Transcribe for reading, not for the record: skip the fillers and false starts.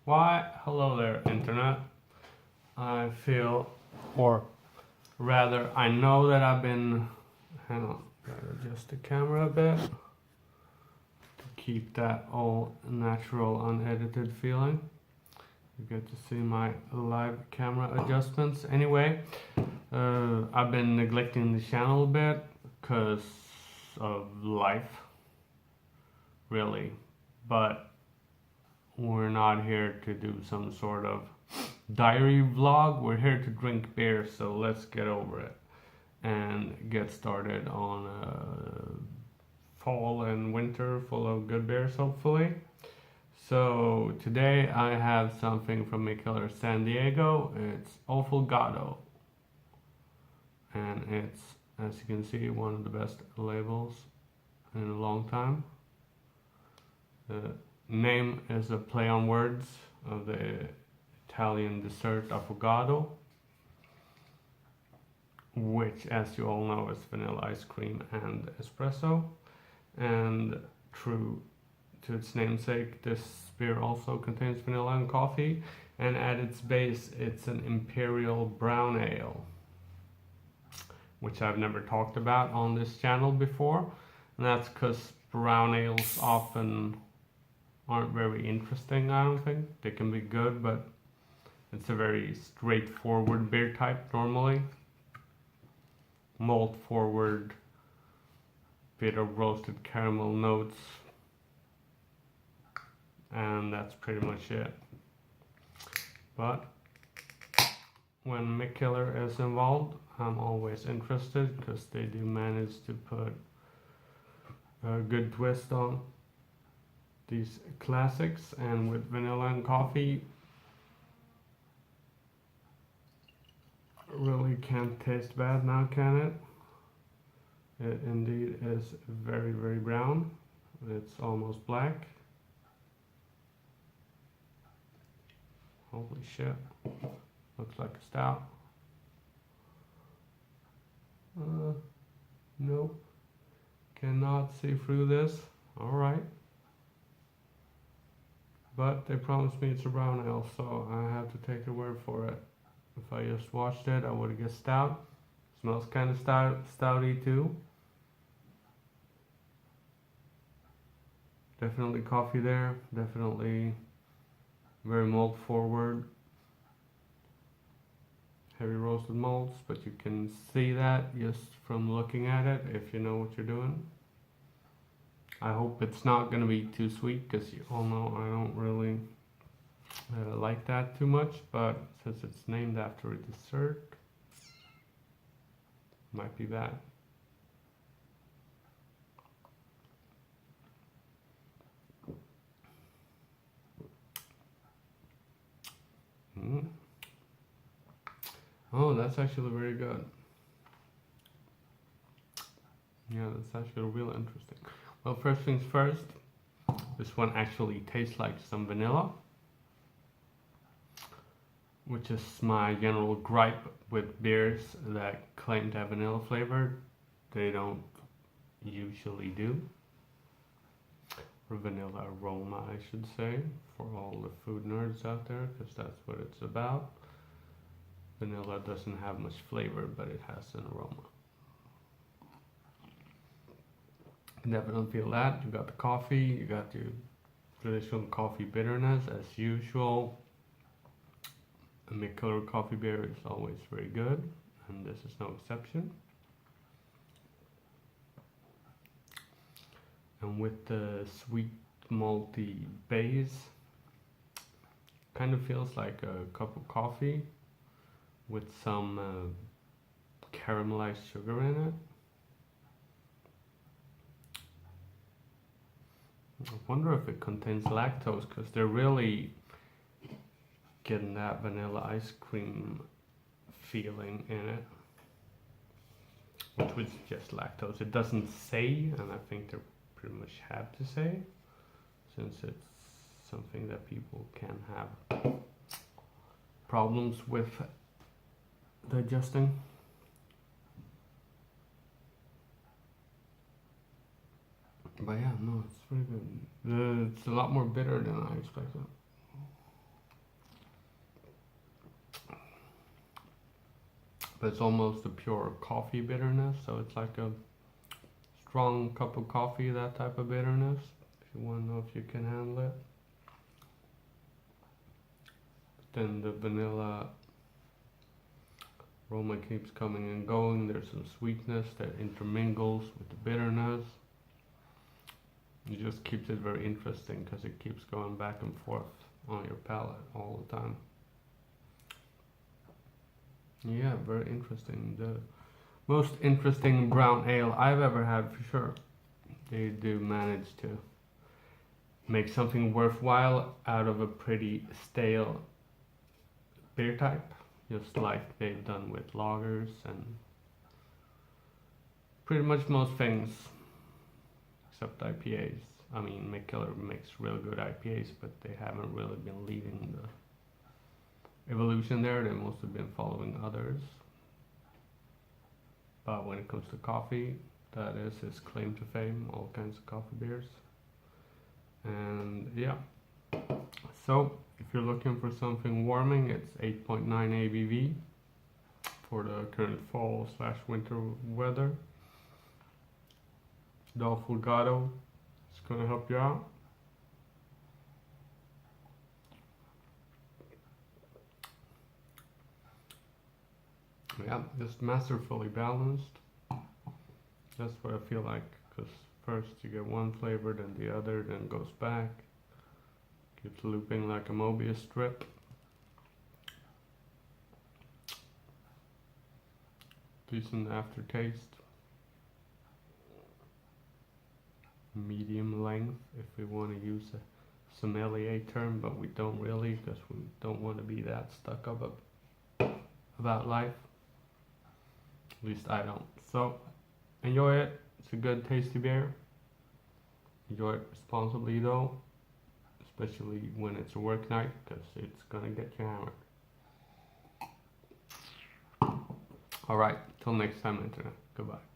Why, hello there, Internet. I feel, or rather, I know that I've been. Hang on, gotta adjust the camera a bit to keep that all natural, unedited feeling. You get to see my live camera adjustments. Anyway, I've been neglecting the channel a bit because of life, really. But we're not here to do some sort of diary vlog. We're here to drink beer, so let's get over it and get started on fall and winter full of good beers, hopefully. So today I have something from Mikkeller San Diego. It's Awful Gato, and it's, as you can see, one of the best labels in a long time. The name is a play on words of the Italian dessert affogato, which, as you all know, is vanilla ice cream and espresso. And true to its namesake, this beer also contains vanilla and coffee, and at its base it's an imperial brown ale, which I've never talked about on this channel before, and that's because brown ales often aren't very interesting. I don't think they can be good, but it's a very straightforward beer type normally. Malt forward, bit of roasted caramel notes, and that's pretty much it. But when Mikkeller is involved, I'm always interested because they do manage to put a good twist on these classics, and with vanilla and coffee, really can't taste bad now, can it? It indeed is very, very brown. It's almost black. Holy shit. Looks like a stout. Nope. Cannot see through this. Alright. But they promised me it's a brown ale, so I have to take their word for it. If I just watched it, I would have guessed stout. Smells kind of stouty too. Definitely coffee there. Definitely very malt forward. Heavy roasted malts, but you can see that just from looking at it if you know what you're doing. I hope it's not going to be too sweet, because you all know I don't really like that too much, but since it's named after a dessert, might be bad. Oh, that's actually very good. Yeah, that's actually real interesting. Well, first things first, this one actually tastes like some vanilla, which is my general gripe with beers that claim to have vanilla flavor. They don't usually do. Or vanilla aroma, I should say, for all the food nerds out there, because that's what it's about. Vanilla doesn't have much flavor, but it has an aroma. You definitely feel that. You got the coffee, you got your traditional coffee bitterness as usual. A Mikkeller coffee beer is always very good, and this is no exception. And with the sweet malty base, kind of feels like a cup of coffee with some caramelized sugar in it. I wonder if it contains lactose, because they're really getting that vanilla ice cream feeling in it, which was just lactose. It doesn't say, and I think they pretty much have to say, since it's something that people can have problems with digesting. But yeah, no, it's pretty good. It's a lot more bitter than I expected. but it's almost a pure coffee bitterness, so it's like a strong cup of coffee, that type of bitterness, if you want to know if you can handle it. Then the vanilla aroma keeps coming and going. There's some sweetness that intermingles with the bitterness. It just keeps it very interesting because it keeps going back and forth on your palate all the time. Yeah, very interesting. The most interesting brown ale I've ever had, for sure. They do manage to make something worthwhile out of a pretty stale beer type, just like they've done with lagers and pretty much most things except IPAs. I mean, Mikkeller makes real good IPAs, but they haven't really been leading the evolution there. They've mostly been following others. But when it comes to coffee, that is his claim to fame, all kinds of coffee beers. And yeah, so if you're looking for something warming, it's 8.9 ABV for the current fall/winter weather. Doubtful Gato is gonna help you out. Yeah, just masterfully balanced. That's what I feel like, because first you get one flavor, then the other, then goes back. Keeps looping like a Mobius strip. Decent aftertaste. Medium length, if we want to use a sommelier term, but we don't really, because we don't want to be that stuck up about life. At least I don't. So enjoy it. It's a good, tasty beer. Enjoy it responsibly though, especially when it's a work night, because it's gonna get you hammered. Alright, till next time, Internet. Goodbye.